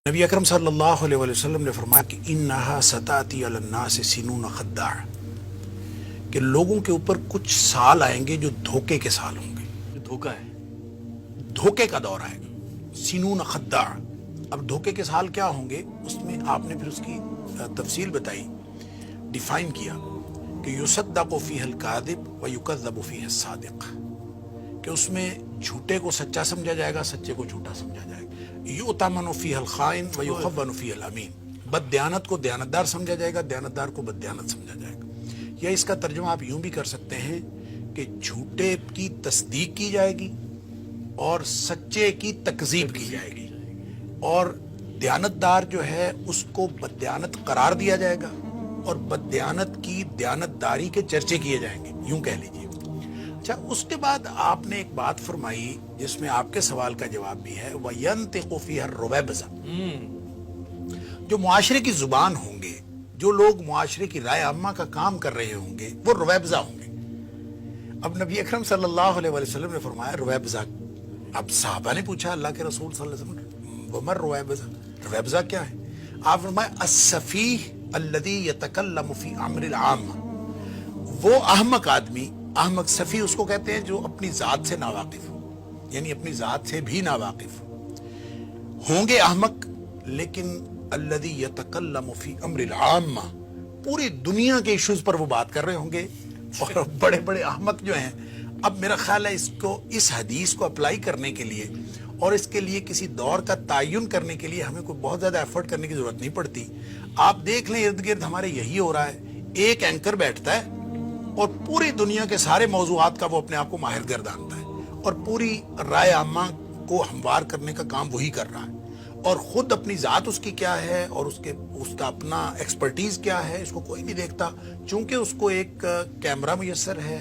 نبی اکرم صلی اللہ علیہ وسلم نے فرمایا کہ انہا ستاتی علی الناس سنون خداع، کہ لوگوں کے اوپر کچھ سال آئیں گے جو دھوکے کے سال ہوں گے. دھوکہ ہے، دھوکے کا دور آئے گا. سنون خداع. اب دھوکے کے سال کیا ہوں گے، اس میں آپ نے پھر اس کی تفصیل بتائی، ڈیفائن کیا کہ یصدق فیہ الکاذب ویکذب فیہ الصادق، کہ اس میں جھوٹے کو سچا سمجھا جائے گا، سچے کو جھوٹا سمجھا جائے گا. یؤتمن فیہ الخائن ویخون فیہ الامین، بد دیانت کو دیانتدار سمجھا جائے گا، دیانتدار کو بد دیانت سمجھا جائے گا. یا اس کا ترجمہ آپ یوں بھی کر سکتے ہیں کہ جھوٹے کی تصدیق کی جائے گی اور سچے کی تکذیب کی جائے گی، اور دیانتدار جو ہے اس کو بد دیانت قرار دیا جائے گا، اور بد دیانت کی دیانتداری کے چرچے کیے جائیں گے، یوں کہہ لیجیے. اچھا، اس کے بعد آپ نے ایک بات فرمائی جس میں آپ کے سوال کا جواب بھی ہے، وَيَنْتِقُ فِيهَا الرُّوَيْبِضَةُ، جو معاشرے کی زبان ہوں گے، جو لوگ معاشرے کی رائے عامہ کا کام کر رہے ہوں گے، وہ رویبضہ ہوں گے. اب نبی اکرم صلی اللہ علیہ وسلم نے فرمایا رویبضہ. اب صحابہ نے پوچھا اللہ کے رسول صلی اللہ علیہ وسلم وَمَا الرُّوَيْبِضَةُ، رویبضہ کیا ہے؟ آپ فرمایا السفیہ الذی یتکلم فی امر العام، وہ احمق آدمی، احمق صفی اس کو کہتے ہیں جو اپنی ذات سے ناواقف ہو، یعنی اپنی ذات سے بھی ناواقف ہوں گے احمق، لیکن الذی یتکلم فی امر العامہ، پوری دنیا کے ایشوز پر وہ بات کر رہے ہوں گے. اور بڑے بڑے احمق جو ہیں، اب میرا خیال ہے اس حدیث کو اپلائی کرنے کے لیے اور اس کے لیے کسی دور کا تعین کرنے کے لیے ہمیں کوئی بہت زیادہ ایفرٹ کرنے کی ضرورت نہیں پڑتی. آپ دیکھ لیں ارد گرد ہمارے یہی ہو رہا ہے، ایک اینکر بیٹھتا ہے اور پوری دنیا کے سارے موضوعات کا وہ اپنے آپ کو ماہر گردانتا ہے، اور پوری رائے عامہ کو ہموار کرنے کا کام وہی کر رہا ہے، اور خود اپنی ذات اس کی کیا ہے اور اس کا اپنا ایکسپرٹیز کیا ہے اس کو کوئی نہیں دیکھتا. چونکہ اس کو ایک کیمرہ میسر ہے،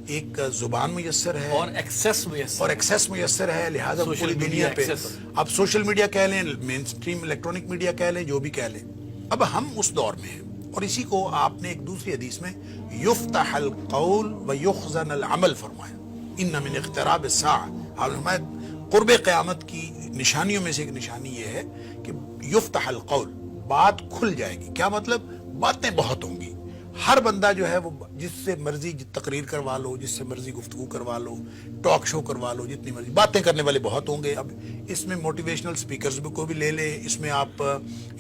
ایک زبان میسر ہے اور ایکسیس میسر ہے، لہٰذا پوری دنیا پہ اب سوشل میڈیا کہہ لیں، مین سٹریم الیکٹرانک میڈیا کہہ لیں، جو بھی کہہ لیں. اب ہم اس دور میں ہیں، اور اسی کو آپ نے ایک دوسری حدیث میں یفتح القول ویخزن العمل فرمایا. ان من اقتراب الساعہ، آپ نے فرمایا قرب قیامت کی نشانیوں میں سے ایک نشانی یہ ہے کہ یفتح القول، بات کھل جائے گی. کیا مطلب؟ باتیں بہت ہوں گی. ہر بندہ جو ہے وہ جس سے مرضی تقریر کروا لو، جس سے مرضی گفتگو کروا لو، ٹاک شو کروا لو، جتنی مرضی باتیں کرنے والے بہت ہوں گے. اب اس میں موٹیویشنل سپیکرز کو بھی لے لیں، اس میں آپ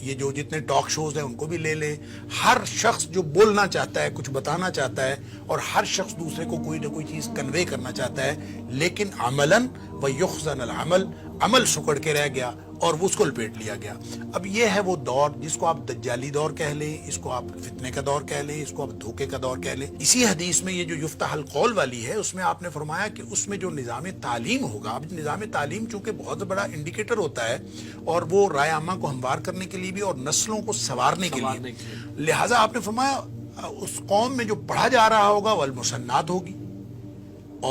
یہ جو جتنے ٹاک شوز ہیں ان کو بھی لے لیں. ہر شخص جو بولنا چاہتا ہے، کچھ بتانا چاہتا ہے، اور ہر شخص دوسرے کو کوئی نہ کوئی چیز کنوے کرنا چاہتا ہے، لیکن عملاً ویخزن العمل، عمل سکڑ کے رہ گیا اور وہ اس کو لپیٹ لیا گیا. اب یہ ہے وہ دور جس کو آپ دجالی دور کہہ لیں، اس کو آپ فتنے کا دور کہہ لیں، اس کو آپ دھوکے کا دور کہہ لیں. اسی حدیث میں یہ جو یفتح القول والی ہے، اس میں آپ نے فرمایا کہ اس میں جو نظام تعلیم ہوگا، اب نظام تعلیم چونکہ بہت بڑا انڈیکیٹر ہوتا ہے، اور وہ رائے عامہ کو ہموار کرنے کے لیے بھی اور نسلوں کو سنوارنے کے لیے، لہٰذا آپ نے فرمایا اس قوم میں جو پڑھا جا رہا ہوگا والمسنات ہوگی،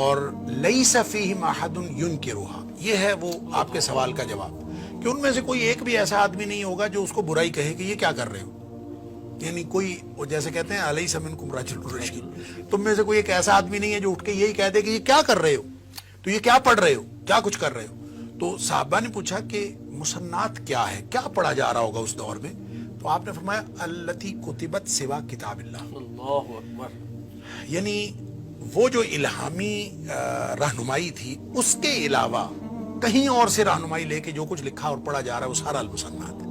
اور لیس فیہم احد ینکرھا. یہ ہے وہ آپ کے سوال کا جواب، کہ ان میں سے کوئی ایک بھی ایسا آدمی نہیں ہوگا جو اس کو برائی کہے کہ یہ کیا کر رہے ہو. یعنی کوئی، جیسے کہتے ہیں الیس منکم رجل رشید، تم میں سے کوئی ایک ایسا آدمی نہیں ہے جو اٹھ کے یہی کہہ دے کہ یہ کیا کر رہے ہو، تو یہ کیا پڑھ رہے ہو، کیا کچھ کر رہے ہو. تو صحابہ نے پوچھا کہ مسنات کیا ہے، کیا پڑھا جا رہا ہوگا اس دور میں؟ تو آپ نے فرمایا التی کتبت سوا کتاب اللہ. اللہ اکبر. یعنی وہ جو الہامی رہنمائی تھی، اس کے علاوہ کہیں اور سے رہنمائی لے کے جو کچھ لکھا اور پڑھا جا رہا ہے وہ سارا المسنات ہے.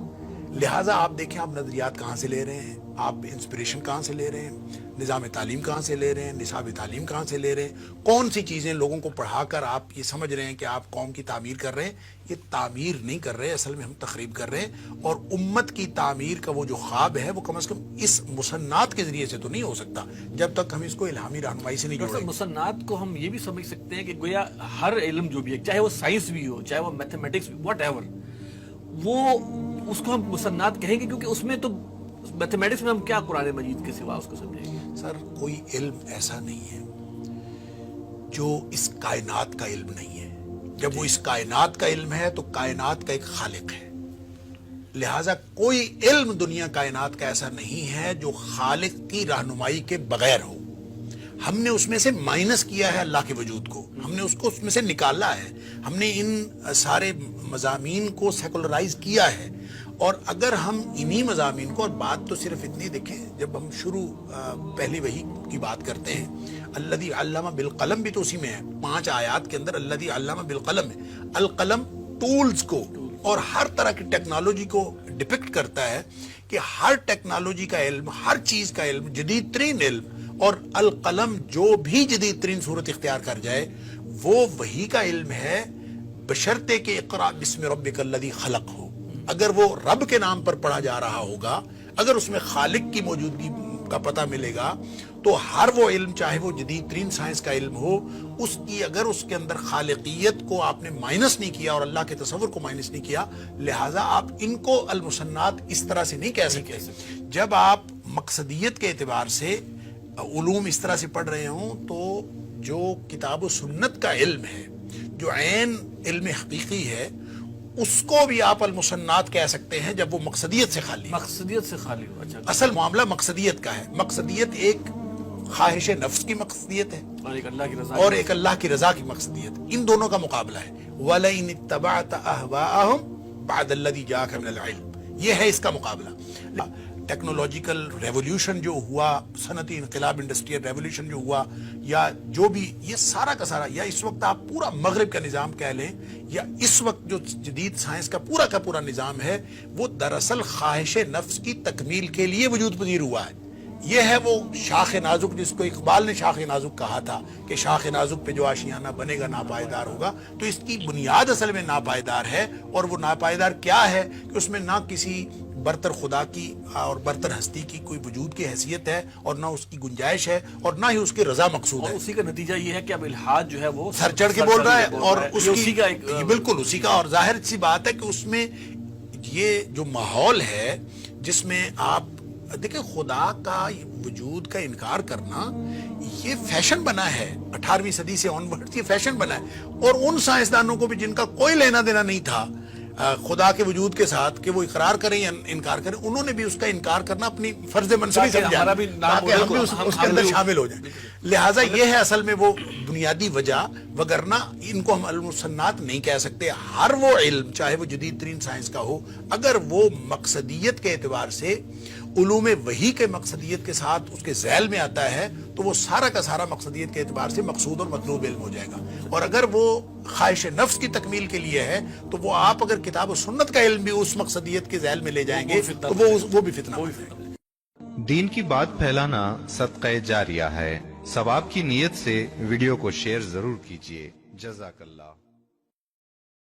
لہٰذا آپ دیکھیں، آپ نظریات کہاں سے لے رہے ہیں، آپ انسپریشن کہاں سے لے رہے ہیں، نظام تعلیم کہاں سے لے رہے ہیں، نصاب تعلیم کہاں سے لے رہے ہیں، کون سی چیزیں لوگوں کو پڑھا کر آپ یہ سمجھ رہے ہیں کہ آپ قوم کی تعمیر کر رہے ہیں. یہ تعمیر نہیں کر رہے، اصل میں ہم تخریب کر رہے ہیں. اور امت کی تعمیر کا وہ جو خواب ہے وہ کم از کم اس مسنات کے ذریعے سے تو نہیں ہو سکتا جب تک ہم اس کو الہامی رہنمائی سے نہیں جوڑیں گے. مسنات کو ہم یہ بھی سمجھ سکتے ہیں کہ گویا ہر علم جو بھی ہے، چاہے وہ سائنس بھی ہو، چاہے وہ میتھمیٹکس بھی، واٹ ایور، وہ اس کو ہم مسنات کہیں گے، کیونکہ اس میں تو میتھمیٹکس میں ہم کیا قرآن مجید کے سوا اس کو سمجھیں گے. سر، کوئی علم ایسا نہیں ہے جو اس کائنات کا علم نہیں ہے. جب وہ اس کائنات کا علم ہے تو کائنات کا ایک خالق ہے، لہٰذا کوئی علم دنیا کائنات کا ایسا نہیں ہے جو خالق کی رہنمائی کے بغیر ہو. ہم نے اس میں سے مائنس کیا ہے اللہ کے وجود کو، ہم نے اس کو اس میں سے نکالا ہے، ہم نے ان سارے مضامین کو سیکولرائز کیا ہے، اور اگر ہم انہی مضامین کو, اور بات تو صرف اتنی دیکھیں, جب ہم شروع پہلی وحی کی بات کرتے ہیں, الذی علم بالقلم بھی تو اسی میں ہے, 5 آیات کے اندر الذی علم بالقلم ہے. القلم ٹولز کو اور ہر طرح کی ٹیکنالوجی کو ڈپکٹ کرتا ہے کہ ہر ٹیکنالوجی کا علم, ہر چیز کا علم, جدید ترین علم, اور القلم جو بھی جدید ترین صورت اختیار کر جائے وہ وحی کا علم ہے, بشرطے کہ اقرا بسم ربک الذی خلق ہو. اگر وہ رب کے نام پر پڑھا جا رہا ہوگا, اگر اس میں خالق کی موجودگی کا پتہ ملے گا, تو ہر وہ علم, چاہے وہ جدید ترین سائنس کا علم ہو, اس کی اگر اس کے اندر خالقیت کو آپ نے مائنس نہیں کیا اور اللہ کے تصور کو مائنس نہیں کیا, لہٰذا آپ ان کو المسنات اس طرح سے نہیں کہہ سکتے. جب آپ مقصدیت کے اعتبار سے علوم اس طرح سے پڑھ رہے ہوں, تو جو کتاب و سنت کا علم ہے, جو عین علم حقیقی ہے, اس کو بھی آپ المسنات کہہ سکتے ہیں جب وہ مقصدیت سے خالی, مقصدیت سے خالی ہو. اچھا, اصل معاملہ مقصدیت کا ہے. مقصدیت ایک خواہش نفس کی مقصدیت ہے, اور ایک اللہ کی رضا, اور ایک اللہ کی رضا کی مقصدیت. ان دونوں کا مقابلہ ہے. وَلَئِنِ اتَّبَعْتَ أَهْوَاءَهُمْ بَعْدَ الَّذِي جَاءَكَ مِنَ الْعِلْمِ, یہ ہے اس کا مقابلہ. ٹیکنالوجیکل ریولیوشن جو ہوا, صنعتی انقلاب, انڈسٹریل ریولیوشن جو ہوا, یا جو بھی یہ سارا کا سارا, یا اس وقت آپ پورا مغرب کا نظام کہہ لیں, یا اس وقت جو جدید سائنس کا پورا نظام ہے, وہ دراصل خواہش نفس کی تکمیل کے لیے وجود پذیر ہوا ہے. یہ ہے وہ شاخ نازک جس کو اقبال نے شاخ نازک کہا تھا کہ شاخ نازک پہ جو آشیانہ بنے گا ناپائیدار ہوگا. تو اس کی بنیاد اصل میں ناپائیدار ہے, اور وہ ناپائیدار کیا ہے کہ اس میں نہ کسی برتر خدا کی اور برتر ہستی کی کوئی وجود کی حیثیت ہے, اور نہ اس کی گنجائش ہے, اور نہ ہی اس کی رضا مقصود ہے. اور اسی کا نتیجہ یہ ہے کہ اب الحاد جو ہے وہ سر چڑھ کے بول رہا ہے, اور اسی کا ایک بالکل اسی کا. اور ظاہر سی بات ہے کہ اس میں یہ جو ماحول ہے جس میں آپ دیکھیں, خدا کا وجود کا انکار کرنا یہ فیشن بنا ہے 18ویں صدی سے آن ورڈ, یہ فیشن بنا ہے. اور ان سائنسدانوں کو بھی جن کا کوئی لینا دینا نہیں تھا خدا کے وجود کے ساتھ کہ وہ اقرار کریں یا انکار کریں, انہوں نے بھی اس کا انکار کرنا اپنی فرض منصبی سمجھا تاکہ ہم بھی اس کے اندر شامل ہو جائیں. لہٰذا یہ ہے اصل میں وہ بنیادی وجہ, وگرنہ ان کو ہم المسنات نہیں کہہ سکتے. ہر وہ علم, چاہے وہ جدید ترین سائنس کا ہو, اگر وہ مقصدیت کے اعتبار سے علوم وحی کے مقصدیت کے ساتھ اس کے ذیل میں آتا ہے, تو وہ سارا کا سارا مقصدیت کے اعتبار سے مقصود اور مطلوب علم ہو جائے گا. اور اگر وہ خواہش نفس کی تکمیل کے لیے ہے, تو وہ آپ اگر کتاب و سنت کا علم بھی اس مقصدیت کے ذیل میں لے جائیں گے تو وہ بھی فتنہ ہے. دین کی بات پھیلانا صدقہ جاریہ ہے. ثواب کی نیت سے ویڈیو کو شیئر ضرور کیجیے. جزاک اللہ.